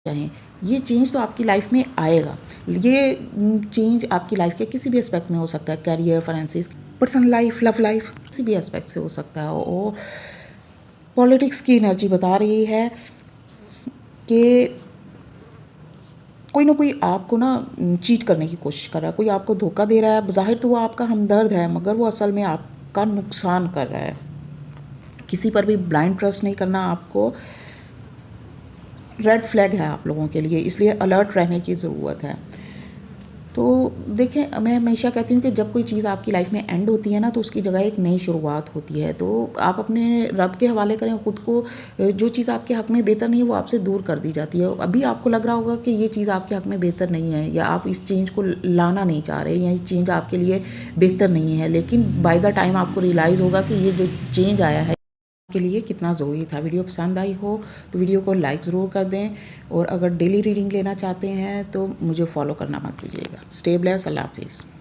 चाहें, ये चेंज तो आपकी लाइफ में आएगा। ये चेंज आपकी लाइफ के किसी भी एस्पेक्ट में हो सकता है, career, finances, personal life, love life, किसी भी एस्पेक्ट से हो सकता है। और पॉलिटिक्स की एनर्जी बता रही है कि कोई ना कोई आपको ना चीट करने की कोशिश कर रहा है, कोई आपको धोखा दे रहा है। बज़ाहिर तो वो आपका हमदर्द है, मगर वो असल में आपका नुकसान कर रहा है। किसी पर भी ब्लाइंड ट्रस्ट नहीं करना, आपको रेड फ्लैग है आप लोगों के लिए, इसलिए अलर्ट रहने की ज़रूरत है। तो देखें, मैं हमेशा कहती हूँ कि जब कोई चीज़ आपकी लाइफ में एंड होती है ना, तो उसकी जगह एक नई शुरुआत होती है। तो आप अपने रब के हवाले करें ख़ुद को। जो चीज़ आपके हक़ में बेहतर नहीं है वो आपसे दूर कर दी जाती है। अभी आपको लग रहा होगा कि ये चीज़ आपके हक़ में बेहतर नहीं है, या आप इस चेंज को लाना नहीं चाह रहे, या ये चेंज आपके लिए बेहतर नहीं है, लेकिन बाय द टाइम आपको रियलाइज़ होगा कि ये जो चेंज आया है के लिए कितना ज़रूरी था। वीडियो पसंद आई हो तो वीडियो को लाइक ज़रूर कर दें, और अगर डेली रीडिंग लेना चाहते हैं तो मुझे फॉलो करना मत भूलिएगा। Stay blessed. अल्लाह हाफिज़।